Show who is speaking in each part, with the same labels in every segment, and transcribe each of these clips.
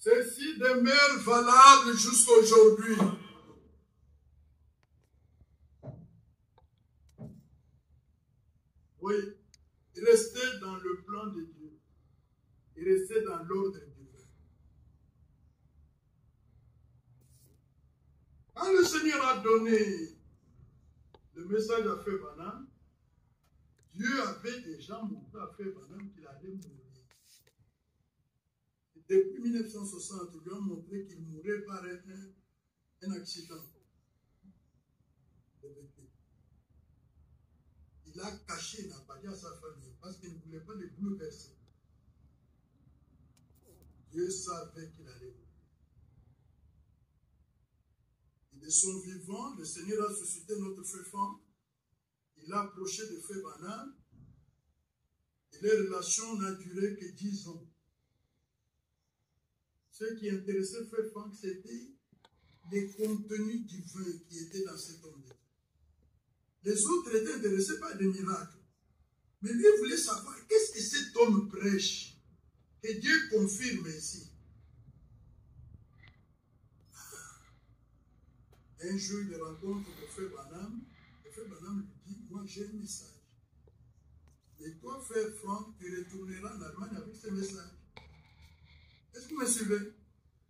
Speaker 1: Ceci demeure valable jusqu'à aujourd'hui. Oui, restez dans le plan de Dieu. Et restez dans l'ordre divin. Quand le Seigneur a donné le message à Frère Branham, Dieu avait déjà montré à Frère Branham qu'il allait mourir. Depuis 1960, il lui a montré qu'il mourrait par un accident de véhicule. Il a caché, il n'a pas dit à sa famille, parce qu'il ne voulait pas les bouleverser. Dieu savait qu'il allait mourir. Et de son vivant, le Seigneur a suscité notre frère Franck. Il a approché de frère Branham. Et les relations n'ont duré que 10 ans. Ce qui intéressait frère Franck, c'était les contenus divins qui étaient dans cet homme. Les autres étaient intéressés par des miracles. Mais lui voulait savoir qu'est-ce que cet homme prêche. Et Dieu confirme ici. Un jour, il rencontre le frère Branham. Le frère Branham lui dit, moi j'ai un message. Et toi, frère Franck, tu retourneras en Allemagne avec ce message. Est-ce que vous me suivez?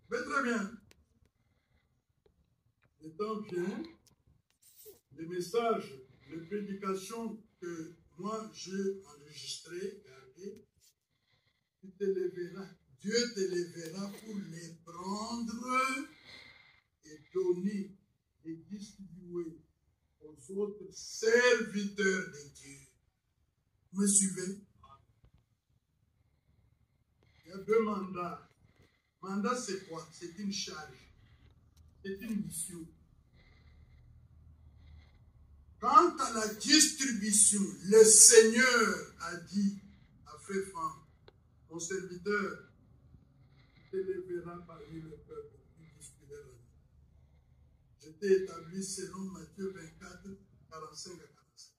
Speaker 1: Ben, très bien. Le temps vient, les messages, les prédications que moi j'ai enregistrées, gardées, tu te lèveras. Dieu te lèvera pour les prendre et donner et distribuer aux autres serviteurs de Dieu. Vous me suivez? Il y a 2 mandats. Mandat, c'est quoi? C'est une charge. C'est une mission. Quant à la distribution, le Seigneur a dit à Frère Franck, mon serviteur, tu te lèveras parmi le peuple, tu distribueras. Je t'ai établi selon Matthieu 24, 45 à 45.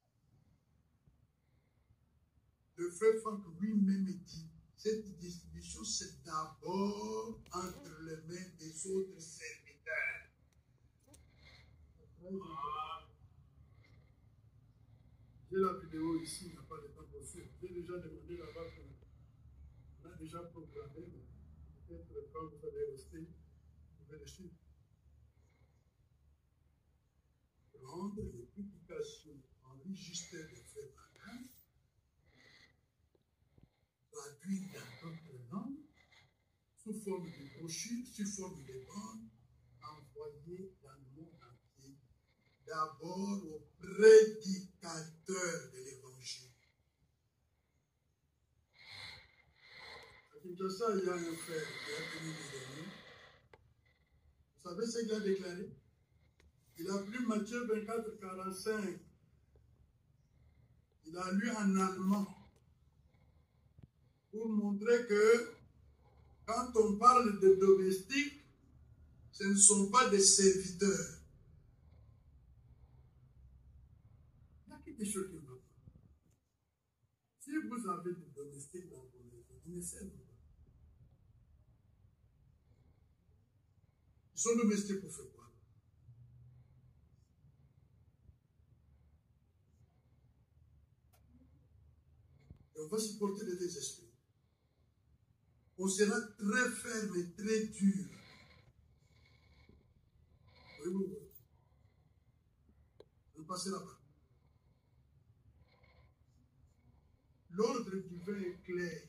Speaker 1: Le Frère Franck lui-même dit, cette distribution, c'est d'abord entre les mains des autres serviteurs. J'ai la vidéo ici, il n'y a pas de temps pour suivre. J'ai déjà demandé là-bas qu'on a déjà programmé, mais peut-être quand vous allez rester, vous pouvez le suivre. Rendre les publications enregistrées de Frère Branham, traduites dans d'autres langues, sous forme de brochures, sous forme de bandes, envoyées dans le monde entier, d'abord aux prédicateurs de l'Évangile. À Kinshasa, il y a un frère qui a tenu les derniers. Vous savez ce qu'il a déclaré? Il a lu Matthieu 24, 45. Il a lu en allemand pour montrer que quand on parle de domestiques, ce ne sont pas des serviteurs. Il y a quelque chose qui ne va pas. Si vous avez des domestiques dans vos maisons, vous ne servez pas. Ils sont domestiques pour faire quoi? Et on va supporter les deux esprits. On sera très ferme et très dur. Oui. On passe là-bas. L'ordre divin est clair.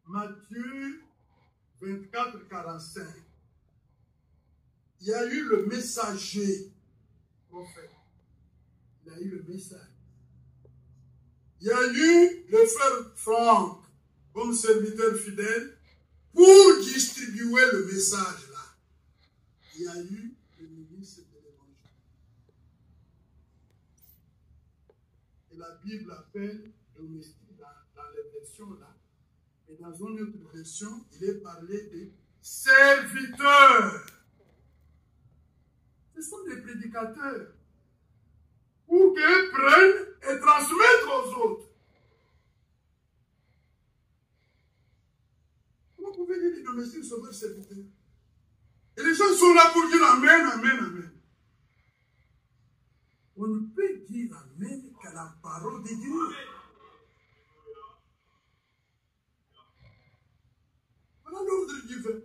Speaker 1: Matthieu 24, 45. Il y a eu le messager, prophète. Il y a eu le message. Il y a eu le frère Franck, comme serviteur fidèle, pour distribuer le message là. Il y a eu le ministre de l'Évangile. Et la Bible appelle domestique dans les versions là. Et dans une autre version, il est parlé de serviteurs. Ce sont des prédicateurs pour qu'ils prennent et transmettent aux autres. Comment vous pouvez dire domestique sauveur serviteur. Et les gens sont là pour dire Amen, Amen, Amen. On ne peut dire Amen qu'à la parole de Dieu. Voilà l'ordre divin.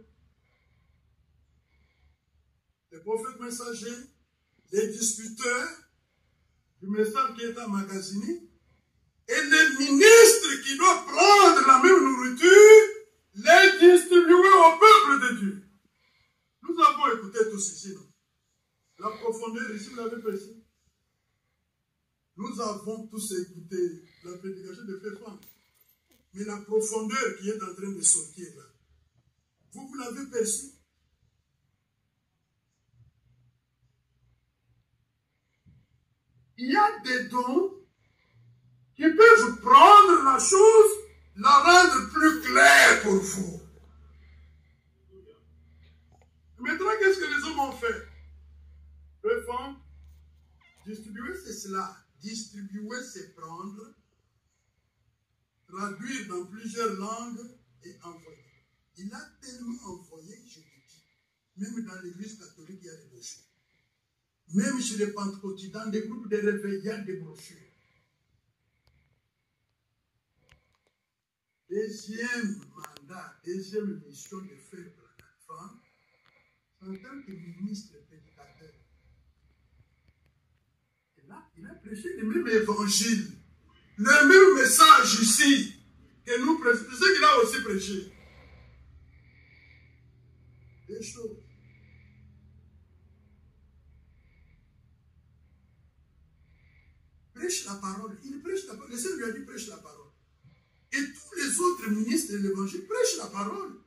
Speaker 1: Les prophètes messagers, les distributeurs du message qui est emmagasiné, et les ministres qui doivent prendre la même nourriture, les distribuer au peuple de Dieu. Nous avons écouté tout ceci, non? La profondeur, ici vous l'avez prêché. Nous avons tous écouté la prédication de Frère Franck. Mais la profondeur qui est en train de sortir là, vous l'avez perçu? Il y a des dons qui peuvent prendre la chose, la rendre plus claire pour vous. Maintenant, qu'est-ce que les hommes ont fait? Frère Franck, distribuer c'est cela. Distribuer c'est prendre, traduire dans plusieurs langues et envoyer. Il a tellement envoyé, je vous dis, même dans l'église catholique, il y a des brochures. Même chez les pentecôtistes, dans des groupes de réveil, il y a des brochures. Deuxième mandat, deuxième mission de Frère Franck, en tant que ministre prédicateur. Et là, il a prêché le même évangile, le même message ici que nous prêchons. C'est ce qu'il a aussi prêché. Des choses. Prêche la parole. Il prêche la parole. Le Seigneur lui a dit prêche la parole. Et tous les autres ministres de l'évangile prêchent la parole.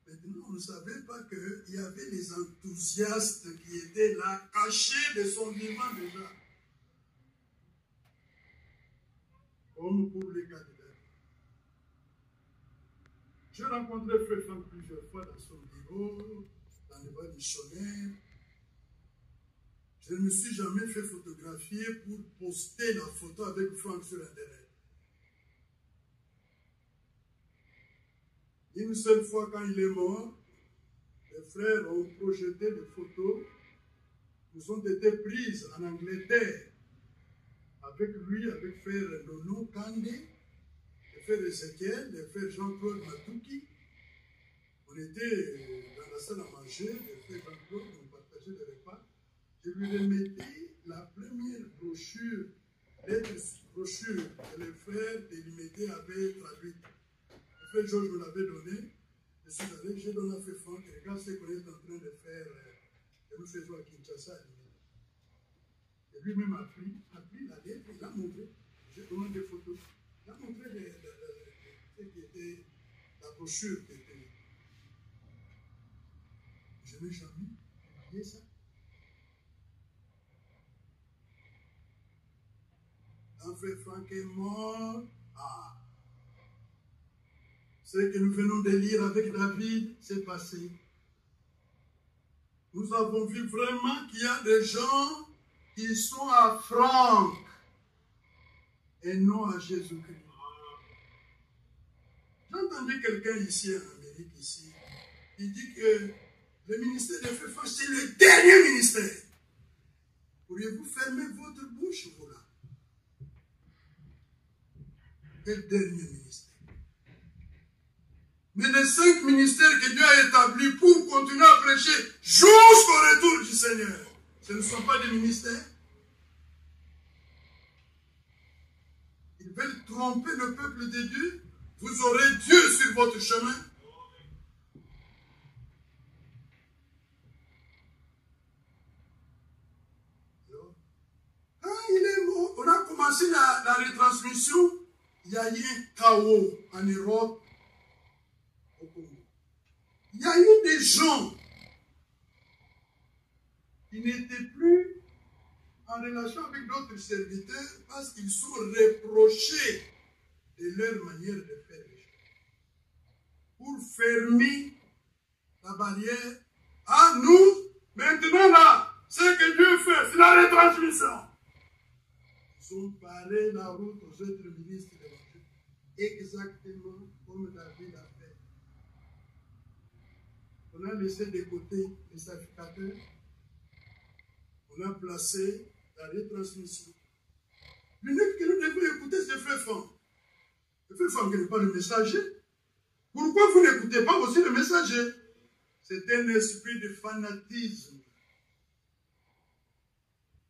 Speaker 1: Maintenant, on ne savait pas qu'il y avait les enthousiastes qui étaient là, cachés de son vivant déjà. Comme pour les candidats. J'ai rencontré Frère Franck plusieurs fois dans son bureau, dans les voies missionnaires. Je ne me suis jamais fait photographier pour poster la photo avec Franck sur Internet. Une seule fois, quand il est mort, les frères ont projeté des photos. Nous ont été prises en Angleterre avec lui, avec Frère Nono Kandé, le Frère Ezekiel, le Frère Jean-Claude Matouki. On était dans la salle à manger, le Frère Jean-Claude, on partageait des repas. Je lui remettais la première brochure, lettre brochure que les frères délimité avaient traduite. Le frère Georges me l'avait donné. Je suis allé, j'ai donné à Frère Franck, regarde ce qu'on est en train de faire, et nous faisons à Kinshasa. Et lui-même a pris la lettre, il a montré. J'ai donné des photos. Il a montré ce qui était la brochure qui était. Je n'ai jamais oublié ça. Quand Frère Franck est mort, ce que nous venons de lire avec David, c'est passé. Nous avons vu vraiment qu'il y a des gens qui sont à Franck et non à Jésus-Christ. J'ai entendu quelqu'un ici en Amérique, ici, qui dit que le ministère de Frère Franck, c'est le dernier ministère. Pourriez-vous fermer votre bouche, vous là? Quel dernier ministère? Mais les 5 ministères que Dieu a établis pour continuer à prêcher jusqu'au retour du Seigneur, ce ne sont pas des ministères. Ils veulent tromper le peuple de Dieu. Vous aurez Dieu sur votre chemin. Alors, quand il est mort, on a commencé la retransmission. Il y a eu un chaos en Europe, au Congo. Il y a eu des gens qui n'étaient plus en relation avec d'autres serviteurs parce qu'ils sont reprochés de leur manière de faire les choses. Pour fermer la barrière, à nous, maintenant là, ce que Dieu fait, c'est la retransmission. Ils ont barré la route aux autres ministres de l'Église. exactement comme David a fait. On a laissé de côté les sacrificateurs. On a placé la retransmission. L'unique que nous devons écouter, c'est Frère Franck. Le Frère Franck n'est pas le messager. Pourquoi vous n'écoutez pas aussi le messager? C'est un esprit de fanatisme.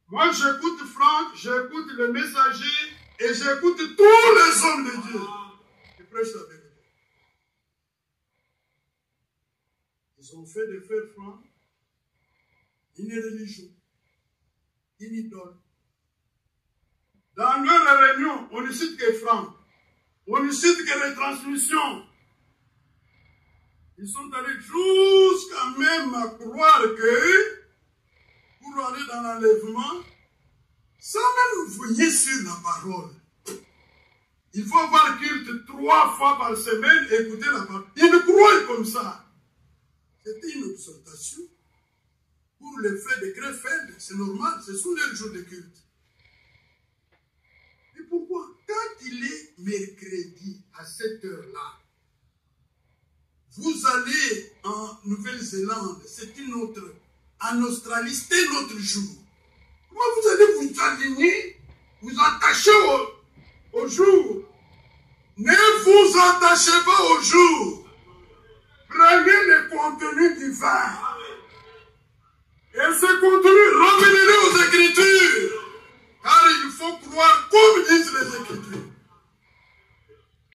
Speaker 1: Moi, j'écoute Franck, j'écoute le messager et j'écoute tous les hommes de Dieu. Ils prêchent la vérité. Ils ont fait de Frère Franck une religion, une idole. Dans leur réunion, on ne cite que Franck. On ne cite que les transmissions. Ils sont allés jusqu'à même à croire que pour aller dans l'enlèvement, sans même veiller sur la parole. Il faut avoir culte 3 fois par semaine et écouter la parole. Ils croient comme ça. C'était une exhortation pour les frères de Krefeld. C'est normal, ce sont leurs jours de culte. Et pourquoi? Quand il est mercredi à cette heure-là, vous allez en Nouvelle-Zélande, c'est une autre. En Australie, c'est notre jour. Comment vous allez vous aligner, vous attacher au jour? Ne vous attachez pas au jour. Prenez le contenu divin. Et ce contenu, ramenez-le aux Écritures. Car il faut croire comme disent les